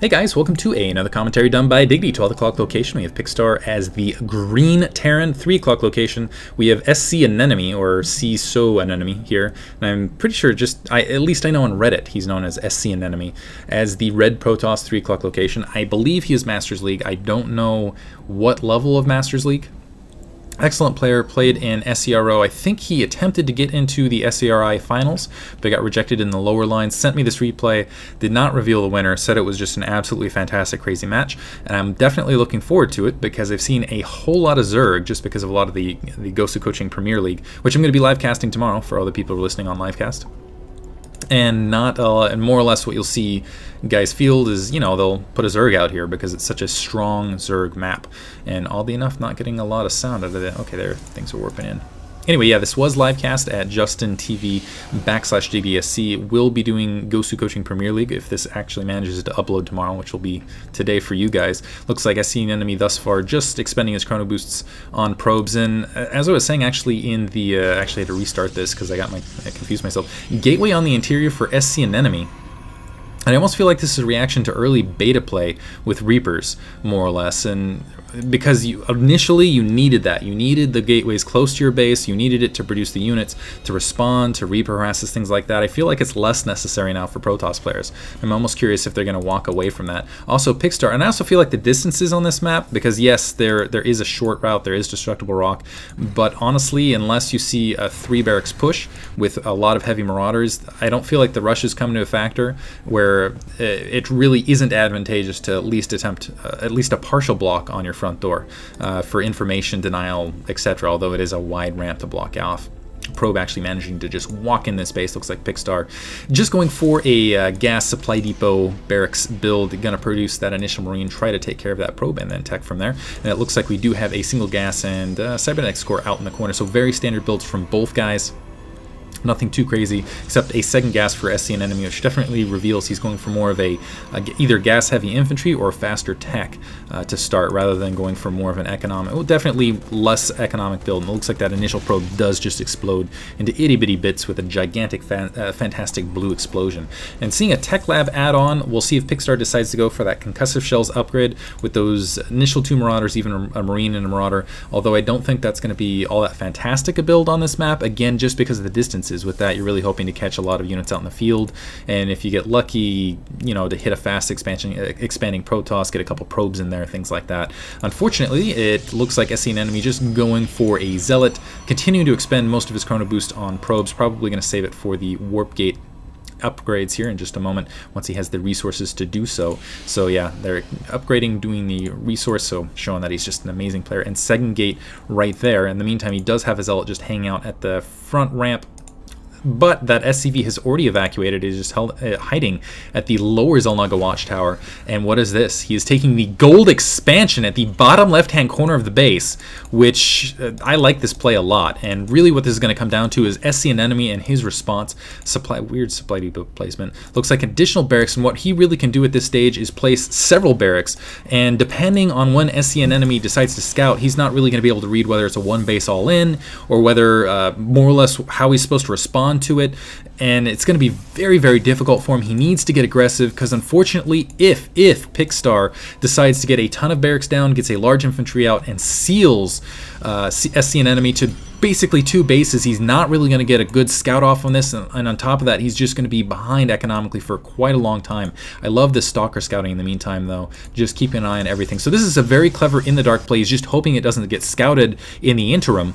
Hey guys, welcome to another commentary done by Diggity. 12 o'clock location, we have Pixtar as the green Terran. 3 o'clock location, we have SCAnemone, or SCAnemone here. And I'm pretty sure at least I know on Reddit, he's known as SCAnemone, as the red protoss. 3 o'clock location. I believe he is Masters League. I don't know what level of Masters League. Excellent player, played in SCRO. I think he attempted to get into the SCRI finals, but got rejected in the lower lines. Sent me this replay, did not reveal the winner, said it was just an absolutely fantastic, crazy match. And I'm definitely looking forward to it because I've seen a whole lot of Zerg just because of a lot of the Gosu Coaching Premier League, which I'm going to be live casting tomorrow for all the people who are listening on livecast. And and more or less what you'll see guys field is, you know, they'll put a Zerg out here because it's such a strong Zerg map. And oddly enough, not getting a lot of sound out of it. Okay, there, things are warping in. Anyway, yeah, this was livecast at JustinTV/JBSC. We'll be doing Gosu Coaching Premier League if this actually manages to upload tomorrow, which will be today for you guys. Looks like SCAnemone thus far just expending his chrono boosts on probes. And as I was saying, actually in the actually I had to restart this because I confused myself. Gateway on the interior for SCAnemone. And I almost feel like this is a reaction to early beta play with Reapers, more or less, and because initially you needed that. You needed the gateways close to your base, you needed it to produce the units, to respond, to Reaper harasses, things like that. I feel like it's less necessary now for Protoss players. I'm almost curious if they're going to walk away from that. Also Pixtar, and I also feel like the distances on this map, because yes, there is a short route, there is destructible rock, but honestly, unless you see a 3 barracks push with a lot of heavy marauders, I don't feel like the rushes come into a factor where it really isn't advantageous to at least attempt at least a partial block on your front door for information denial, etc., although it is a wide ramp to block off. Probe actually managing to just walk in this base. Looks like Pixtar just going for a gas supply depot barracks build, gonna produce that initial marine, try to take care of that probe, and then tech from there. And it looks like we do have a single gas and cybernetics core out in the corner, so very standard builds from both guys. Nothing too crazy, except a second gas for SCAnemone, which definitely reveals he's going for more of a either gas-heavy infantry or faster tech to start, rather than going for more of an economic, well, definitely less economic build. And it looks like that initial probe does just explode into itty-bitty bits with a gigantic, fantastic blue explosion. And seeing a tech lab add-on, we'll see if Pixtar decides to go for that concussive shells upgrade with those initial 2 marauders, even a marine and a marauder, although I don't think that's going to be all that fantastic a build on this map, again, just because of the distance. With that, you're really hoping to catch a lot of units out in the field, and if you get lucky, you know, to hit a fast expanding Protoss, get a couple probes in there, things like that. Unfortunately, it looks like SCAnemone just going for a Zealot, continuing to expend most of his chrono boost on probes, probably going to save it for the warp gate upgrades here in just a moment once he has the resources to do so. So yeah, they're upgrading, doing the resource, so showing that he's just an amazing player. And second gate right there. In the meantime, he does have a Zealot just hanging out at the front ramp, but that SCV has already evacuated, is just hiding at the lower Zelnaga watchtower. And what is this? He is taking the gold expansion at the bottom left-hand corner of the base, which I like this play a lot. And really what this is going to come down to is SCAnemone and his response. Weird supply depot placement. Looks like additional barracks, and what he really can do at this stage is place several barracks. And depending on when SCAnemone decides to scout, he's not really going to be able to read whether it's a 1 base all in, or whether more or less how he's supposed to respond to it, and it's going to be very, very difficult for him. He needs to get aggressive because unfortunately, if Pixtar decides to get a ton of barracks down, gets a large infantry out, and seals SCAnemone to basically 2 bases, he's not really going to get a good scout off on this, and on top of that, he's just going to be behind economically for quite a long time. I love this stalker scouting in the meantime, though, just keeping an eye on everything. So this is a very clever in the dark play. He's just hoping it doesn't get scouted in the interim.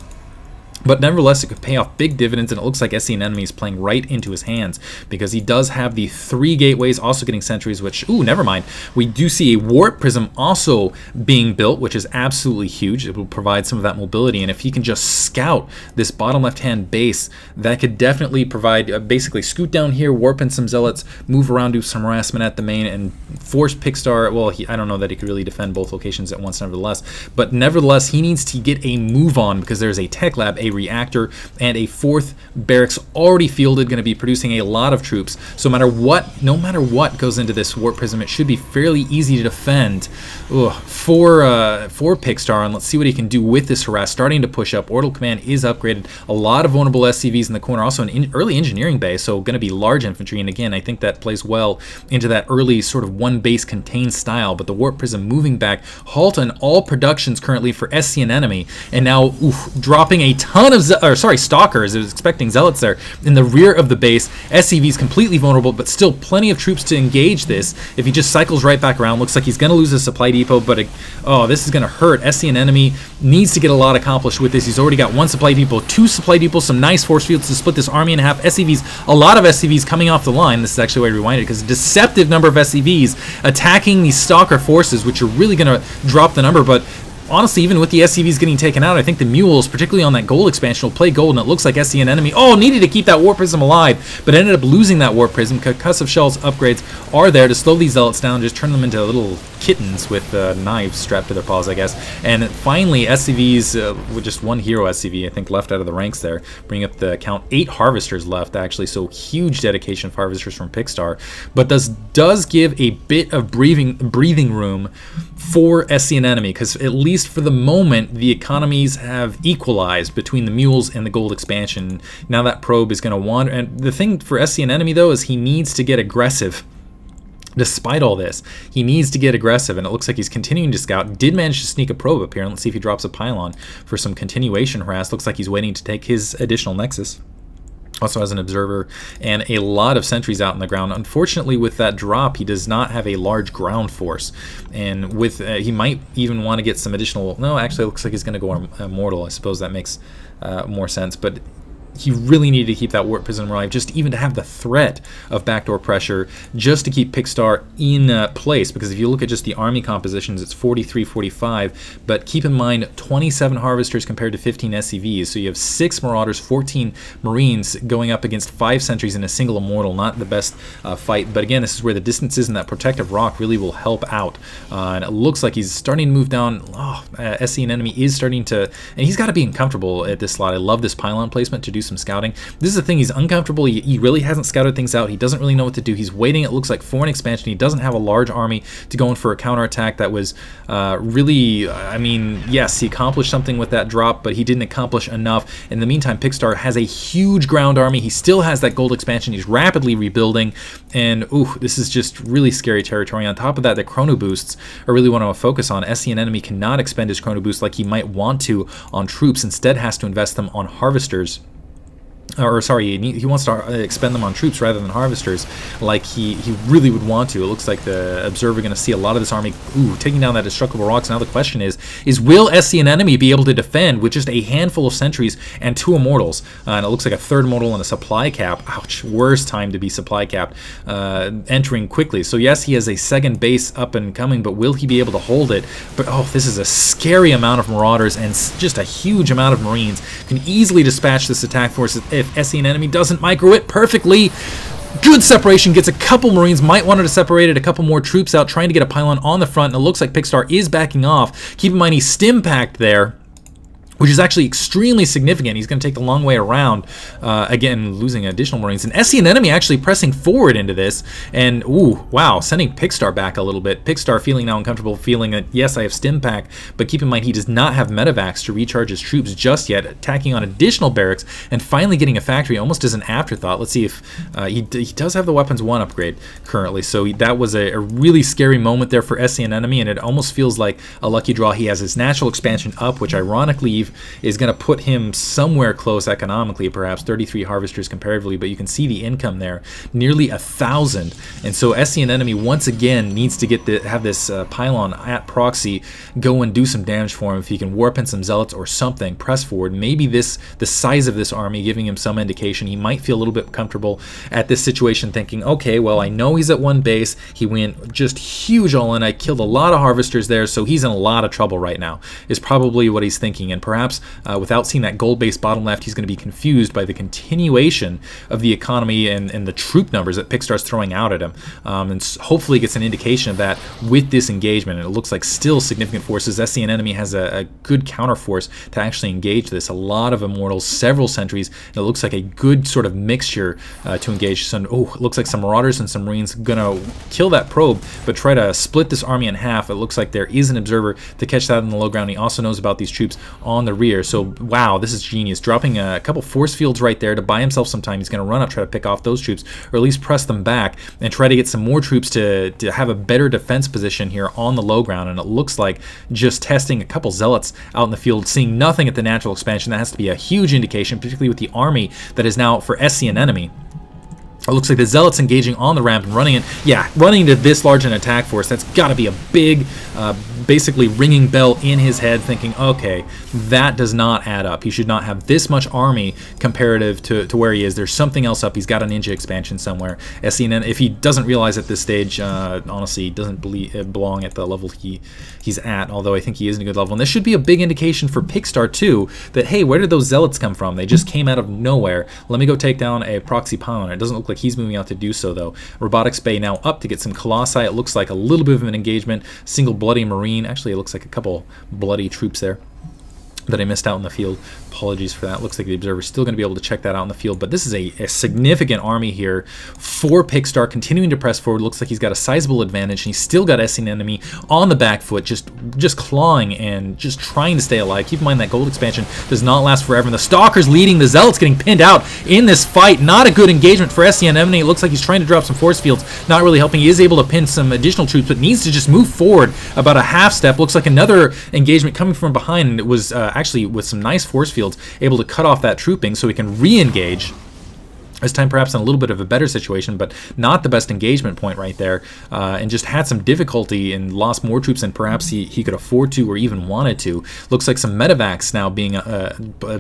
But nevertheless, it could pay off big dividends, and it looks like SCAnemone is playing right into his hands because he does have the 3 gateways, also getting sentries, which, ooh, never mind. We do see a warp prism also being built, which is absolutely huge. It will provide some of that mobility, and if he can just scout this bottom left-hand base, that could definitely provide, basically scoot down here, warp in some Zealots, move around, do some harassment at the main, and force Pixtar. Well, I don't know that he could really defend both locations at once, nevertheless. But nevertheless, he needs to get a move on because there's a tech lab, a reactor, and a 4th barracks already fielded, going to be producing a lot of troops. So no matter what goes into this warp prism, it should be fairly easy to defend for Pixtar. And let's see what he can do with this harass. Starting to push up. Orbital command is upgraded. A lot of vulnerable SCVs in the corner. Also an early engineering base, so going to be large infantry. And again, I think that plays well into that early sort of one base contained style. But the warp prism moving back, halt on all productions currently for SCAnemone, and now dropping a ton of stalkers. I was expecting zealots there in the rear of the base. SCV's completely vulnerable, but still plenty of troops to engage this. If he just cycles right back around, looks like he's going to lose his supply depot, but this is going to hurt. SCAnemone needs to get a lot accomplished with this. He's already got 1 supply depot, 2 supply depots, some nice force fields to split this army in half. SCVs, a lot of SCVs coming off the line. This is actually why I rewinded, because a deceptive number of SCVs attacking these stalker forces, which are really going to drop the number. But honestly, even with the SCVs getting taken out, I think the mules, particularly on that gold expansion, will play gold, and it looks like SCAnemone needed to keep that warp prism alive, but ended up losing that warp prism. Concussive shells upgrades are there to slow these zealots down, just turn them into little kittens with knives strapped to their paws, I guess. And finally, SCVs, with just 1 hero SCV, I think, left out of the ranks there, bringing up the count. 8 harvesters left, actually, so huge dedication of harvesters from Pixtar. But this does give a bit of breathing room for SCAnemone, because at least for the moment, the economies have equalized between the mules and the gold expansion. Now that probe is going to wander, and the thing for SCAnemone, though, is he needs to get aggressive. Despite all this, he needs to get aggressive, and it looks like he's continuing to scout. Did manage to sneak a probe up here. Let's see if he drops a pylon for some continuation harass. Looks like he's waiting to take his additional nexus. Also has an observer and a lot of sentries out on the ground. Unfortunately, with that drop, he does not have a large ground force, and with he might even want to get some additional. No, actually, it looks like he's going to go immortal. I suppose that makes more sense, but he really needed to keep that warp prism alive, just even to have the threat of backdoor pressure, just to keep Pixtar in place. Because if you look at just the army compositions, it's 43-45, but keep in mind 27 harvesters compared to 15 SCVs. So you have 6 marauders, 14 marines going up against 5 sentries in a single immortal. Not the best fight, but again, this is where the distances and that protective rock really will help out. And it looks like he's starting to move down. SCAnemone is starting to, and he's got to be uncomfortable at this slot. I love this pylon placement to do some scouting. This is the thing, he's uncomfortable. He really hasn't scouted things out. He doesn't really know what to do. He's waiting, it looks like, for an expansion. He doesn't have a large army to go in for a counterattack. That was really, I mean, yes, he accomplished something with that drop, but he didn't accomplish enough. In the meantime, Pixtar has a huge ground army. He still has that gold expansion. He's rapidly rebuilding, and this is just really scary territory. On top of that, the chrono boosts are really what I want to focus on. SCAnemone cannot expend his chrono boost like he might want to on troops. Instead, has to invest them on harvesters. Or sorry, he wants to expend them on troops rather than harvesters, like he really would want to. It looks like the observer going to see a lot of this army taking down that destructible rocks. Now the question is will SCAnemone be able to defend with just a handful of sentries and 2 immortals? And it looks like a 3rd immortal and a supply cap. Ouch, worst time to be supply capped, entering quickly. So yes, he has a 2nd base up and coming, but will he be able to hold it? But this is a scary amount of marauders and just a huge amount of marines. Can easily dispatch this attack force if SCAnemone doesn't micro it perfectly. Good separation, gets a couple marines, might want to separate it, a couple more troops out, trying to get a pylon on the front, and it looks like Pixtar is backing off. Keep in mind, he's stim packed there, which is actually extremely significant. He's going to take the long way around, again, losing additional marines. And SCAnemone actually pressing forward into this, and wow, sending Pixtar back a little bit. Pixtar feeling now uncomfortable, feeling that, yes, I have stim pack, but keep in mind he does not have medevacs to recharge his troops just yet, attacking on additional barracks, and finally getting a factory almost as an afterthought. Let's see if he does have the weapons 1 upgrade currently, so that was a really scary moment there for SCAnemone, and it almost feels like a lucky draw. He has his natural expansion up, which ironically is going to put him somewhere close economically, perhaps 33 harvesters comparatively, but you can see the income there, nearly 1,000. And so SCAnemone once again needs to have this pylon at proxy go and do some damage for him. If he can warp in some zealots or something, press forward. Maybe the size of this army giving him some indication. He might feel a little bit comfortable at this situation, thinking, okay, well, I know he's at 1 base. He went just huge all in. I killed a lot of harvesters there, so he's in a lot of trouble right now, is probably what he's thinking. And perhaps perhaps without seeing that gold-based bottom left, he's going to be confused by the continuation of the economy and the troop numbers that Pixar's throwing out at him. And hopefully gets an indication of that with this engagement. And it looks like still significant forces. SCAnemone has a good counter force to actually engage this. A lot of Immortals, several sentries, and it looks like a good sort of mixture to engage. So, it looks like some Marauders and some Marines gonna kill that probe, but try to split this army in half. It looks like there is an observer to catch that in the low ground. He also knows about these troops on the rear. So, wow, this is genius. Dropping a couple force fields right there to buy himself some time. He's gonna run up, try to pick off those troops, or at least press them back, and try to get some more troops to have a better defense position here on the low ground. And it looks like just testing a couple zealots out in the field, seeing nothing at the natural expansion. That has to be a huge indication, particularly with the army that is now for SCAnemone. It looks like the zealots engaging on the ramp and running it. Yeah, running into this large an attack force, that's got to be a big, basically ringing bell in his head, thinking, okay, that does not add up. He should not have this much army comparative to where he is. There's something else up. He's got a ninja expansion somewhere. SCAnemone, if he doesn't realize at this stage, honestly, doesn't belong at the level he's at, although I think he is in a good level. And this should be a big indication for Pixar, too, that, hey, where did those zealots come from? They just came out of nowhere. Let me go take down a proxy pylon. It doesn't look like he's moving out to do so, though. Robotics Bay now up to get some Colossi. It looks like a little bit of an engagement. Single bloody Marine. Actually, it looks like a couple bloody troops there that I missed out in the field. Apologies for that. Looks like the observer's still going to be able to check that out in the field, but this is a significant army here for Pixar, continuing to press forward. Looks like he's got a sizable advantage, and he's still got SCAnemone on the back foot, just clawing and just trying to stay alive. Keep in mind that gold expansion does not last forever, and the Stalker's leading, the Zealots getting pinned out in this fight. Not a good engagement for SCAnemone. It looks like he's trying to drop some force fields, not really helping. He is able to pin some additional troops, but needs to just move forward about a half step. Looks like another engagement coming from behind, and it was actually with some nice force fields able to cut off that trooping so he can re-engage. This time perhaps in a little bit of a better situation, but not the best engagement point right there, and just had some difficulty and lost more troops than perhaps he could afford to or even wanted to. Looks like some medevacs now being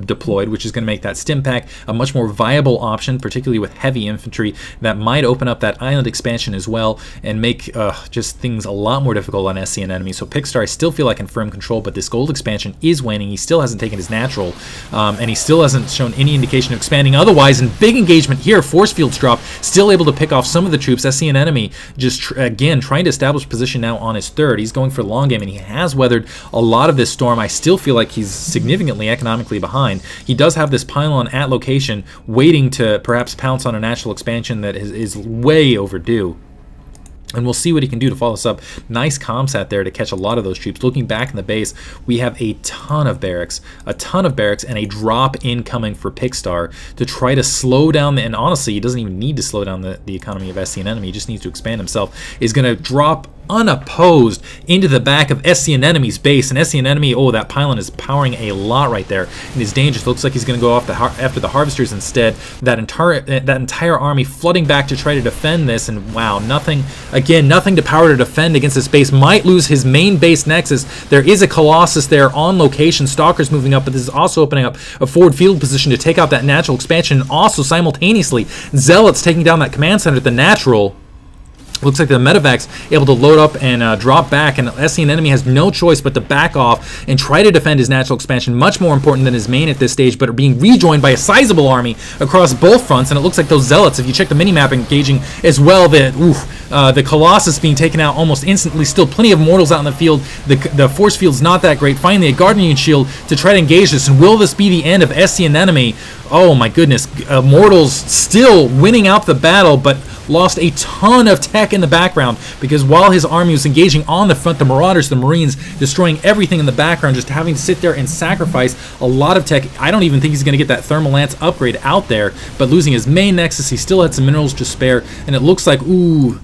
deployed, which is going to make that stim pack a much more viable option, particularly with heavy infantry. That might open up that island expansion as well and make just things a lot more difficult on SCAnemone. So Pixar, I still feel like in firm control, but this gold expansion is waning. He still hasn't taken his natural, and he still hasn't shown any indication of expanding otherwise. And big engagement here, force fields drop, still able to pick off some of the troops. SCAnemone just again trying to establish position now on his third. He's going for the long game, and he has weathered a lot of this storm. I still feel like he's significantly economically behind. He does have this pylon at location waiting to perhaps pounce on a natural expansion that is way overdue. And we'll see what he can do to follow this up. Nice comsat there to catch a lot of those troops. Looking back in the base, we have a ton of barracks, and a drop incoming for Pixar to try to slow down, and honestly, he doesn't even need to slow down the economy of SCAnemone. He just needs to expand himself. Is going to drop unopposed into the back of SCAnemone's base, and SCAnemone, oh, that pylon is powering a lot right there, and is dangerous. Looks like he's going to go off after the harvesters instead. That entire army flooding back to try to defend this, and wow, nothing to power to defend against this base. Might lose his main base nexus. There is a Colossus there on location. Stalker's moving up, but this is also opening up a forward field position to take out that natural expansion, and also simultaneously Zealots taking down that command center at the natural. Looks like the medevacs able to load up and drop back, and SCAnemone has no choice but to back off and try to defend his natural expansion, much more important than his main at this stage, but are being rejoined by a sizable army across both fronts. And it looks like those Zealots, if you check the minimap, engaging as well. The Colossus being taken out almost instantly. Still plenty of mortals out in the field. The force field's not that great. Finally, a Guardian Shield to try to engage this. And will this be the end of SCAnemone? Oh my goodness. Mortals still winning out the battle, but lost a ton of tech in the background, because while his army was engaging on the front, the Marauders, the Marines, destroying everything in the background, just having to sit there and sacrifice a lot of tech. I don't even think he's going to get that Thermal Lance upgrade out there, but losing his main nexus, he still had some minerals to spare, and it looks like, ooh,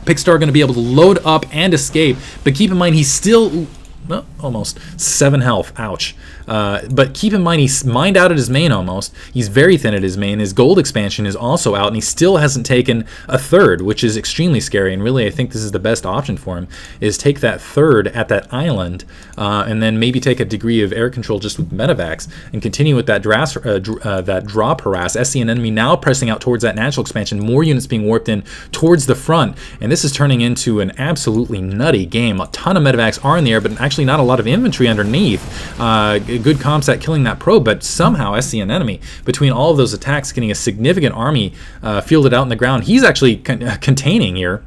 Pixar going to be able to load up and escape, but keep in mind he's still... Well, almost 7 health. Ouch. But keep in mind, he's mined out at his main almost. He's very thin at his main. His gold expansion is also out, and he still hasn't taken a third, which is extremely scary. And really, I think this is the best option for him, is take that third at that island, and then maybe take a degree of air control just with medevacs, and continue with that drop harass. SCAnemone now pressing out towards that natural expansion. More units being warped in towards the front, and this is turning into an absolutely nutty game. A ton of medevacs are in the air, but Actually, not a lot of infantry underneath. Good comms killing that probe, but somehow SCAnemone, between all of those attacks, getting a significant army fielded out in the ground. He's actually containing here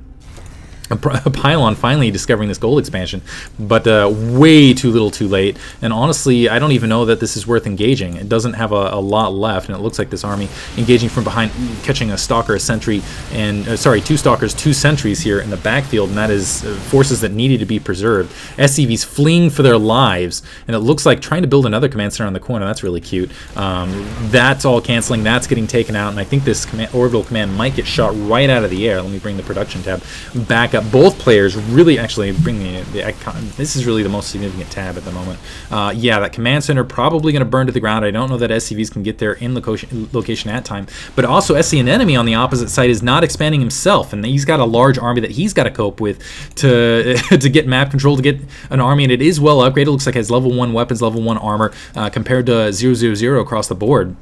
a pylon, finally discovering this gold expansion, but way too little too late. And honestly, I don't even know that this is worth engaging. It doesn't have a lot left, and it looks like this army engaging from behind, catching a stalker, a sentry, and sorry, 2 stalkers, 2 sentries here in the backfield, and that is forces that needed to be preserved. SCVs fleeing for their lives, and it looks like trying to build another command center on the corner. That's really cute. That's all canceling. That's getting taken out, and I think this orbital command might get shot right out of the air. Let me bring the production tab back up. Both players really actually bring the icon. This is really the most significant tab at the moment. Yeah, that command center probably going to burn to the ground. I don't know that SCVs can get there in location at time, but also SCAnemone on the opposite side is not expanding himself, and he's got a large army that he's got to cope with to to get map control, to get an army, and it is well upgraded. It looks like it has level 1 weapons, level 1 armor compared to 000 across the board.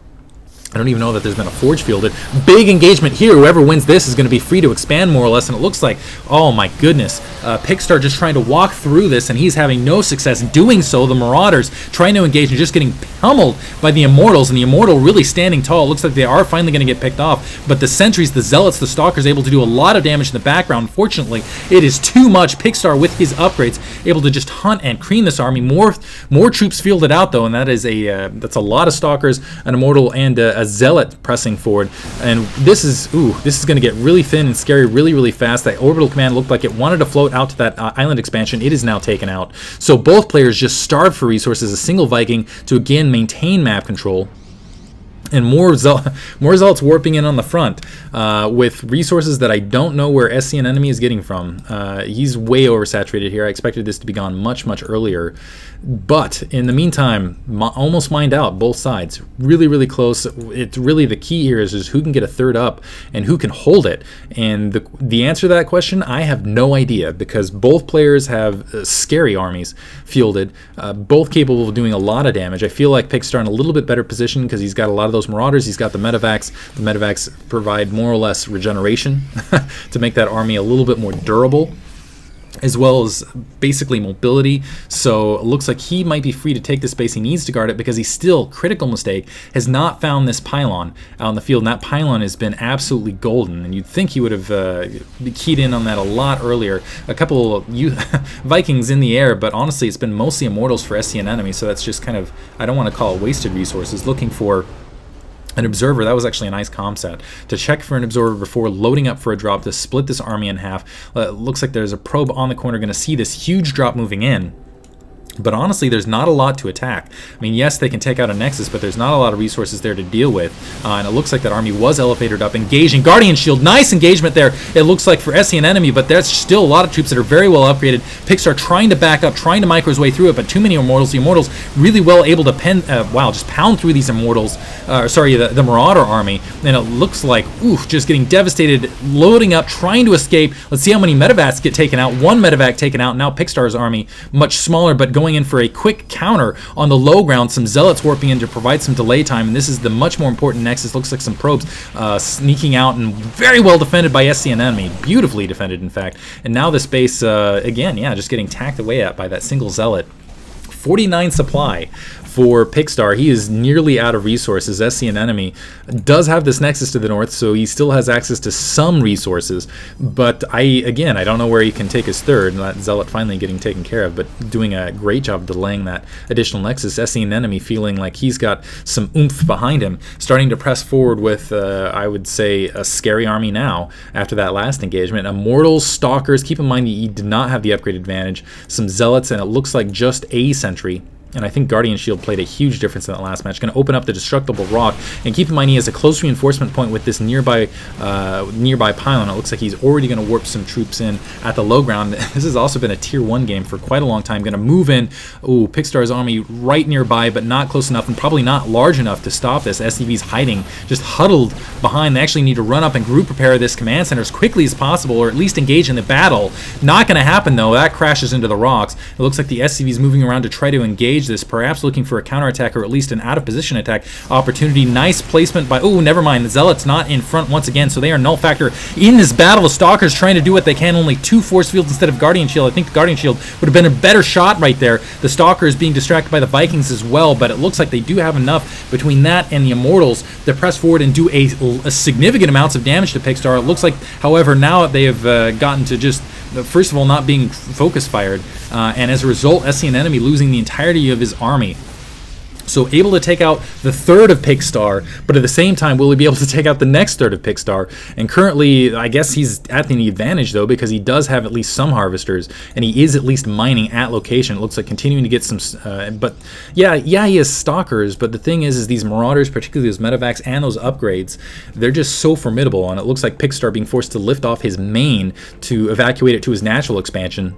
I don't even know that there's been a forge fielded. Big engagement here. Whoever wins this is going to be free to expand more or less, and it looks like, oh my goodness, Pixtar just trying to walk through this, and he's having no success doing so. The Marauders trying to engage and just getting pummeled by the Immortals, and the Immortal really standing tall. It looks like they are finally going to get picked off, but the Sentries, the Zealots, the Stalkers able to do a lot of damage in the background. Unfortunately, it is too much. Pixtar with his upgrades able to just hunt and cream this army. More troops fielded out though, and that is that's a lot of Stalkers, an Immortal, and a Zealot pressing forward, and this is going to get really thin and scary really fast. That orbital command looked like it wanted to float out to that island expansion. It is now taken out. So both players just starved for resources. A single Viking to again maintain map control, and more Zealots warping in on the front with resources that I don't know where SCAnemone is getting from. He's way oversaturated here. I expected this to be gone much earlier. But in the meantime, almost mined out both sides. Really close. It's really the key here is who can get a third up and who can hold it. And the answer to that question, I have no idea, because both players have scary armies fielded, both capable of doing a lot of damage. I feel like Pixtar in a little bit better position because he's got a lot of those Marauders. He's got the Medivacs. The Medivacs provide more or less regeneration to make that army a little bit more durable, as well as basically mobility. So it looks like he might be free to take the space. He needs to guard it because he's still, critical mistake, has not found this pylon out in the field, and that pylon has been absolutely golden, and you'd think he would have keyed in on that a lot earlier. A couple of Vikings in the air, but honestly it's been mostly Immortals for SCAnemone, so that's just kind of, I don't want to call it wasted resources. Looking for an observer, that was actually a nice comm set, to check for an observer before loading up for a drop to split this army in half. Looks like there's a probe on the corner, going to see this huge drop moving in. But honestly, there's not a lot to attack. I mean, yes, they can take out a Nexus, but there's not a lot of resources there to deal with. And it looks like that army was elevated up, engaging. Guardian Shield, nice engagement there, it looks like, for SCAnemone, but there's still a lot of troops that are very well upgraded. Pixar trying to back up, trying to micro his way through it, but too many Immortals. The Immortals really well able to just pound through these Immortals, the Marauder army, and it looks like, just getting devastated, loading up, trying to escape. Let's see how many Medivacs get taken out. One Medivac taken out. Now Pixar's army, much smaller, but going in for a quick counter on the low ground. Some Zealots warping in to provide some delay time, and this is the much more important Nexus. Looks like some probes sneaking out, and very well defended by SCAnemone. Beautifully defended, in fact. And now this base, again, yeah, just getting tacked away at by that single Zealot. 49 supply for Pixtar. He is nearly out of resources. SCAnemone does have this Nexus to the north, so he still has access to some resources, but I don't know where he can take his third. That Zealot finally getting taken care of, but doing a great job delaying that additional Nexus. SCAnemone feeling like he's got some oomph behind him, starting to press forward with, I would say, a scary army now after that last engagement. Immortals, Stalkers, keep in mind he did not have the upgrade advantage, some Zealots, and it looks like just a Sentry. And I think Guardian Shield played a huge difference in that last match. Going to open up the destructible rock, and keep in mind he has a close reinforcement point with this nearby pylon. It looks like he's already going to warp some troops in at the low ground. This has also been a tier 1 game for quite a long time. Going to move in. Ooh, Pixar's army right nearby, but not close enough, and probably not large enough to stop this. SCV's hiding, just huddled behind. They actually need to run up and group prepare this command center as quickly as possible, or at least engage in the battle. Not going to happen though. That crashes into the rocks. It looks like the SCV's moving around to try to engage engage this, perhaps looking for a counterattack or at least an out-of-position attack opportunity. Nice placement by... Oh, never mind. The Zealots not in front once again, so they are null factor in this battle. The Stalkers trying to do what they can. Only 2 force fields instead of Guardian Shield. I think the Guardian Shield would have been a better shot right there. The Stalkers being distracted by the Vikings as well, but it looks like they do have enough between that and the Immortals to press forward and do a significant amounts of damage to Pixtar. It looks like, however, now they have gotten to just... First of all, not being focus fired, and as a result, SCAnemone losing the entirety of his army. So able to take out the third of Pixtar, but at the same time, will he be able to take out the next third of Pixtar? And currently, I guess he's at the advantage, though, because he does have at least some harvesters, and he is at least mining at location. It looks like continuing to get some... but yeah, he has stalkers, but the thing is these marauders, particularly those medevacs and those upgrades, they're just so formidable, and it looks like Pixtar being forced to lift off his main to evacuate it to his natural expansion.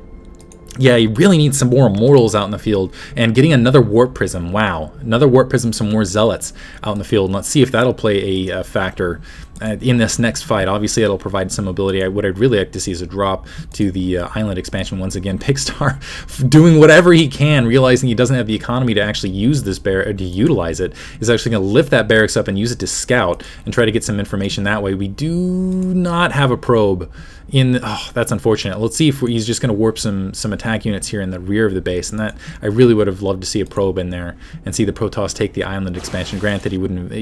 Yeah, he really needs some more Immortals out in the field, and getting another Warp Prism. Wow, another Warp Prism, some more Zealots out in the field. And let's see if that'll play a factor in this next fight. Obviously, it'll provide some mobility. What I'd really like to see is a drop to the island expansion once again. Pixtar doing whatever he can, realizing he doesn't have the economy to actually use this barrack, to utilize it, is actually going to lift that barracks up and use it to scout and try to get some information that way. We do not have a probe in... Oh, that's unfortunate. Let's see if he's just going to warp some attack units here in the rear of the base, and that I really would have loved to see a probe in there and see the Protoss take the island expansion. Granted, he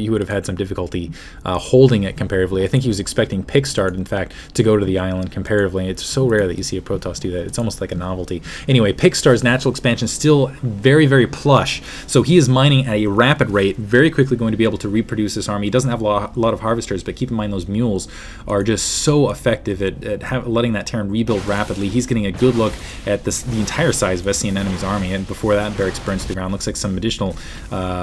would have had some difficulty holding it comparatively. I think he was expecting Pixtar, in fact, to go to the island comparatively. It's so rare that you see a Protoss do that. It's almost like a novelty. Anyway, Pixtar's natural expansion is still very, very plush, so he is mining at a rapid rate, very quickly going to be able to reproduce this army. He doesn't have a lot of harvesters, but keep in mind those mules are just so effective at letting that Terran rebuild rapidly. He's getting a good look at the entire size of SCAnemone's army, and before that, barracks burns to the ground. Looks like some additional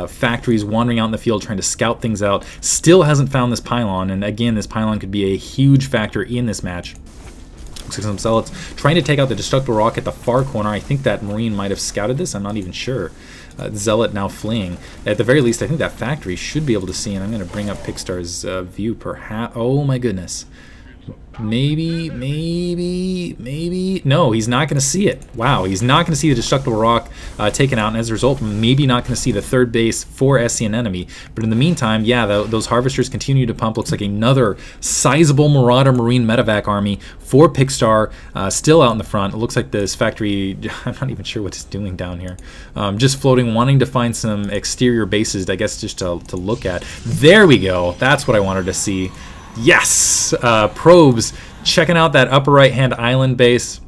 factories wandering out in the field trying to scout things out. Still hasn't found this pylon, and again, this pylon could be a huge factor in this match. Looks like some Zealots trying to take out the destructible rock at the far corner. I think that Marine might have scouted this. I'm not even sure. Zealot now fleeing. At the very least, I think that factory should be able to see, and I'm going to bring up Pixtar's view, perhaps. Oh my goodness. Maybe. No, he's not going to see it. Wow, he's not going to see the destructible rock taken out, and as a result, maybe not going to see the third base for SCAnemone. But in the meantime, yeah, those harvesters continue to pump. Looks like another sizable Marauder Marine medevac army for Pixtar still out in the front. It looks like this factory, I'm not even sure what it's doing down here. Just floating, wanting to find some exterior bases, I guess, just to look at. There we go. That's what I wanted to see. Yes! Probes checking out that upper right-hand island base.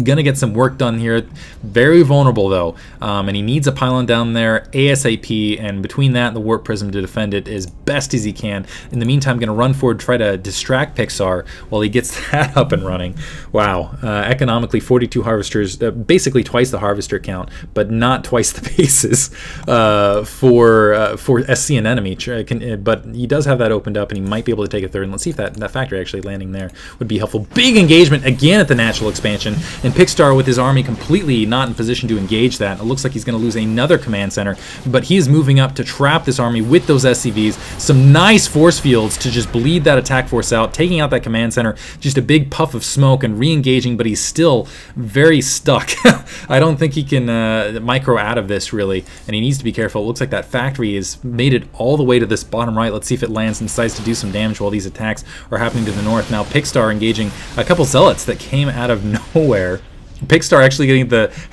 Gonna get some work done here. Very vulnerable though, and he needs a pylon down there ASAP, and between that and the warp prism to defend it as best as he can. In the meantime, gonna run forward, try to distract Pixar while he gets that up and running. Wow, economically 42 harvesters, basically twice the harvester count, but not twice the bases for SCAnemone. But he does have that opened up, and he might be able to take a third. And let's see if that factory actually landing there would be helpful. Big engagement again at the natural expansion. And Pixtar with his army completely not in position to engage that. It looks like he's going to lose another command center, but he is moving up to trap this army with those SCVs. Some nice force fields to just bleed that attack force out, taking out that command center. Just a big puff of smoke and re-engaging, but he's still very stuck. I don't think he can micro out of this, really, and he needs to be careful. It looks like that factory has made it all the way to this bottom right. Let's see if it lands and decides to do some damage while these attacks are happening to the north. Now Pixtar engaging a couple Zealots that came out of nowhere. Pixtar actually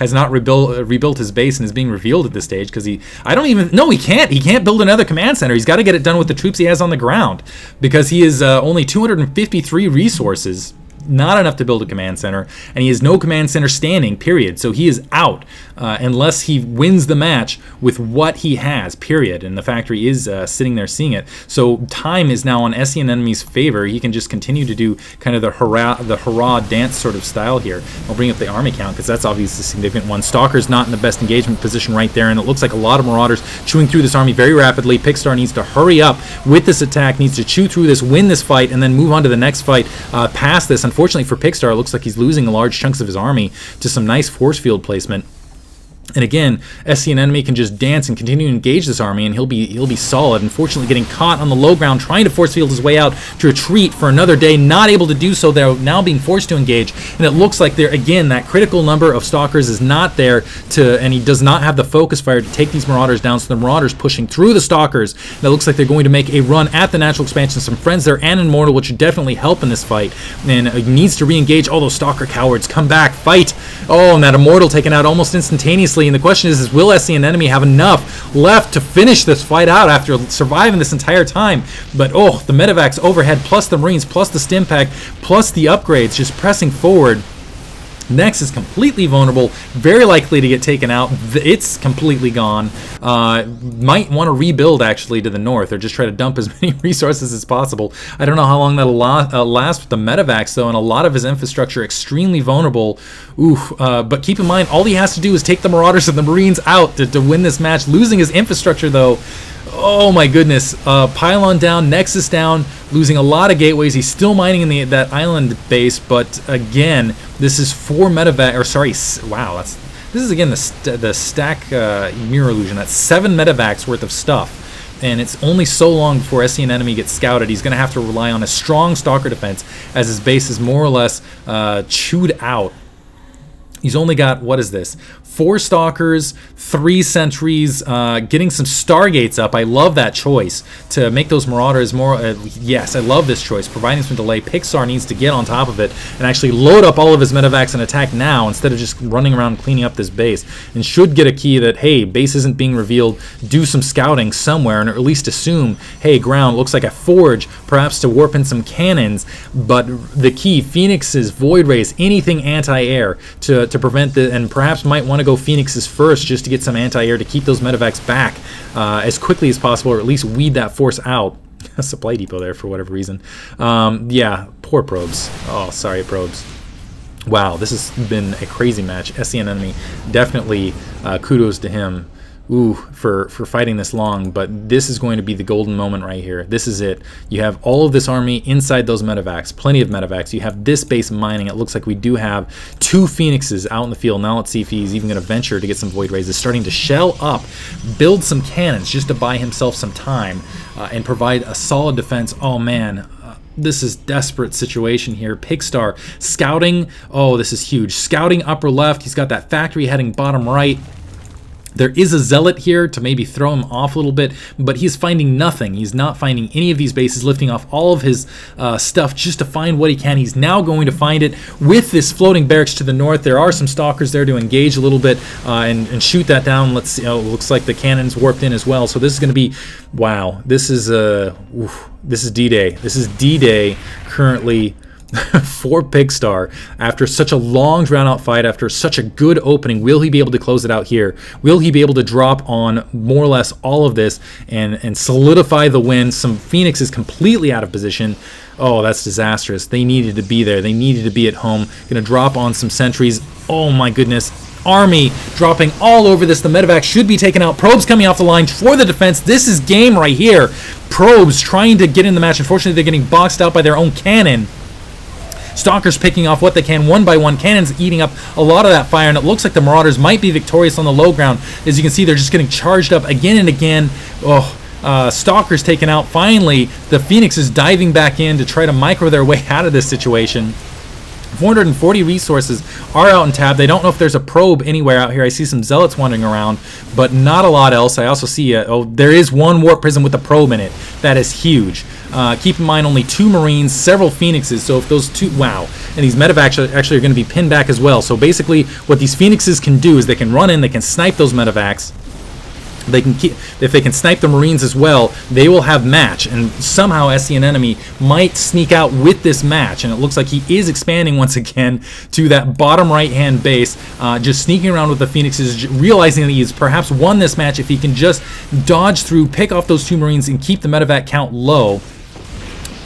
has not rebuilt his base and is being revealed at this stage because he can't build another command center. He's got to get it done with the troops he has on the ground because he is only 253 resources. Not enough to build a command center, and he has no command center standing, period. So he is out unless he wins the match with what he has, period. And the factory is sitting there seeing it. So time is now on SCAnemone's favor. He can just continue to do kind of the hurrah dance sort of style here. I'll bring up the army count because that's obviously a significant one. Stalker's not in the best engagement position right there, and it looks like a lot of Marauders chewing through this army very rapidly. Pixtar needs to hurry up with this attack, needs to chew through this, win this fight, and then move on to the next fight past this. Unfortunately for Pixtar, it looks like he's losing large chunks of his army to some nice force field placement. And again, SCAnemone can just dance and continue to engage this army, and he'll be solid. Unfortunately, getting caught on the low ground, trying to force field his way out to retreat for another day, not able to do so. They're now being forced to engage, and it looks like they're again that critical number of stalkers is not there and he does not have the focus fire to take these marauders down. So the marauders pushing through the stalkers. And it looks like they're going to make a run at the natural expansion. Some friends there and immortal, which should definitely help in this fight. And needs to re-engage. All those stalker cowards, come back, fight! Oh, and that immortal taken out almost instantaneously. And the question is will SCAnemone have enough left to finish this fight out after surviving this entire time? But oh, the medevacs overhead, plus the marines, plus the stim pack, plus the upgrades, just pressing forward. Next is completely vulnerable, very likely to get taken out. It's completely gone. Might want to rebuild actually to the north, or just try to dump as many resources as possible. I don't know how long that'll last with the medevacs though, and a lot of his infrastructure extremely vulnerable. But keep in mind, all he has to do is take the marauders and the marines out to win this match. Losing his infrastructure though, oh my goodness. Pylon down, Nexus down, losing a lot of gateways. He's still mining in that island base, but again, this is 4 medevac, or sorry, wow, this is again the stack mirror illusion. That's 7 medevacs worth of stuff, and it's only so long before SCAnemone gets scouted. He's going to have to rely on a strong stalker defense as his base is more or less chewed out. He's only got, what is this, 4 stalkers, 3 sentries, getting some stargates up. I love that choice to make those marauders more, yes, I love this choice, providing some delay. Pixar needs to get on top of it and actually load up all of his medevacs and attack now instead of just running around cleaning up this base, and should get a key that, hey, base isn't being revealed, do some scouting somewhere, and at least assume, hey, ground looks like a forge, perhaps to warp in some cannons. But the key, Phoenixes, Void Rays, anything anti-air to prevent the, and perhaps might want to go Phoenixes first just to get some anti-air to keep those medevacs back as quickly as possible, or at least weed that force out. A supply depot there for whatever reason. Yeah, poor probes. Oh, sorry, probes. Wow, this has been a crazy match. SCAnemone, definitely kudos to him. For fighting this long, but this is going to be the golden moment right here. This is it. You have all of this army inside those medevacs, plenty of medevacs. You have this base mining. It looks like we do have 2 Phoenixes out in the field. Now let's see if he's even going to venture to get some Void Rays. He's starting to shell up, build some cannons just to buy himself some time and provide a solid defense. Oh man. This is desperate situation here. Pixtar scouting. Oh, this is huge. Scouting upper left. He's got that factory heading bottom right. There is a zealot here to maybe throw him off a little bit, but he's finding nothing. He's not finding any of these bases, lifting off all of his stuff just to find what he can. He's now going to find it with this floating barracks to the north. There are some stalkers there to engage a little bit and shoot that down. Let's see. Oh, it looks like the cannon's warped in as well. So this is going to be, wow. This is D-Day. This is D-Day currently. For Pixtar, after such a long drawn-out fight, after such a good opening. Will he be able to close it out here? Will he be able to drop on more or less all of this and solidify the win? Some Phoenixes completely out of position. Oh, that's disastrous. They needed to be there. They needed to be at home. Gonna drop on some sentries. Oh my goodness. Army dropping all over this. The medevac should be taken out. Probes coming off the line for the defense. This is game right here. Probes trying to get in the match. Unfortunately, they're getting boxed out by their own cannon. Stalkers picking off what they can one by one. Cannons eating up a lot of that fire, and it looks like the Marauders might be victorious on the low ground. As you can see, they're just getting charged up again and again. Stalkers taken out. Finally, the Phoenix is diving back in to try to micro their way out of this situation. 440 resources are out in tab. They don't know if there's a probe anywhere out here. I see some zealots wandering around, but not a lot else. I also see, there is one warp prism with a probe in it. That is huge. Keep in mind, only 2 Marines, several Phoenixes. So if those 2, wow. And these medevacs actually are going to be pinned back as well. So basically, what these Phoenixes can do is they can run in, they can snipe those medevacs. They can keep, if they can snipe the Marines as well, they will have match, and somehow SCAnemone might sneak out with this match. And it looks like he is expanding once again to that bottom right-hand base, just sneaking around with the Phoenixes, realizing that he's perhaps won this match if he can just dodge through, pick off those 2 Marines, and keep the medevac count low.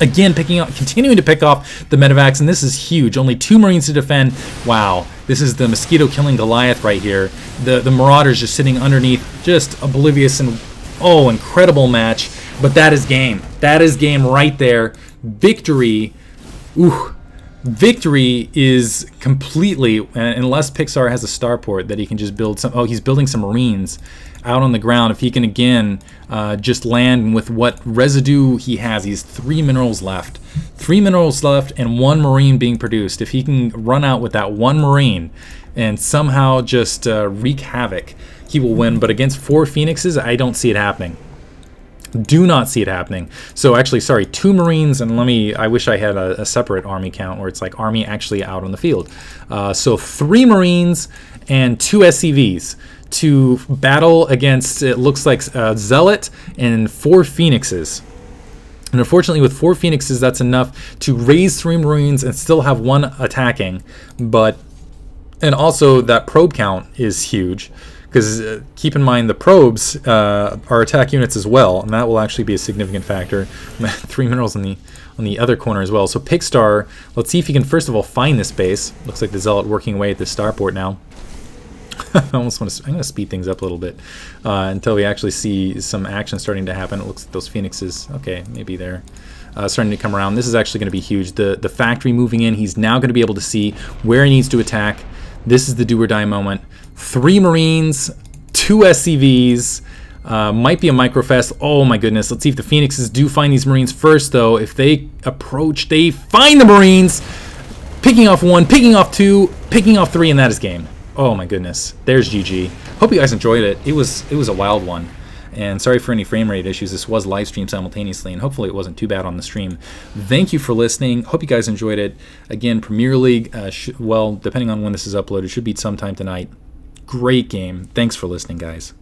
Again, continuing to pick off the medevacs, and this is huge. Only 2 Marines to defend. Wow, this is the mosquito killing Goliath right here. The Marauders just sitting underneath, just oblivious, and oh, incredible match. But that is game. That is game right there. Victory. Ooh, Victory is completely, unless Pixar has a starport that he can just build some. Oh, he's building some Marines out on the ground. If he can again just land with what residue he has, he has 3 minerals left. 3 minerals left and 1 Marine being produced. If he can run out with that 1 Marine and somehow just wreak havoc, he will win. But against 4 Phoenixes, I don't see it happening. Do not see it happening. So actually, sorry, 2 Marines, and I wish I had a separate army count where it's like army actually out on the field. So 3 Marines and 2 SCVs to battle against, it looks like Zealot and 4 Phoenixes. And unfortunately with 4 Phoenixes, that's enough to raise 3 Marines and still have 1 attacking. And also that probe count is huge. Because keep in mind the probes are attack units as well, and that will actually be a significant factor. 3 minerals on the other corner as well. So Pixtar, let's see if he can first of all find this base. Looks like the Zealot working away at the starport now. I'm going to speed things up a little bit until we actually see some action starting to happen. It looks like those Phoenixes, okay, maybe they're starting to come around. This is actually going to be huge. The factory moving in, he's now going to be able to see where he needs to attack. This is the do or die moment. 3 Marines, 2 SCVs, might be a microfest. Oh my goodness, let's see if the Phoenixes do find these Marines first though. If they approach, they find the Marines, picking off 1, picking off 2, picking off 3, and that is game. Oh my goodness, there's GG. Hope you guys enjoyed it. It was a wild one. And sorry for any frame rate issues. This was live streamed simultaneously, and hopefully it wasn't too bad on the stream. Thank you for listening. Hope you guys enjoyed it. Again, Premier League, well, depending on when this is uploaded, should be sometime tonight. Great game. Thanks for listening, guys.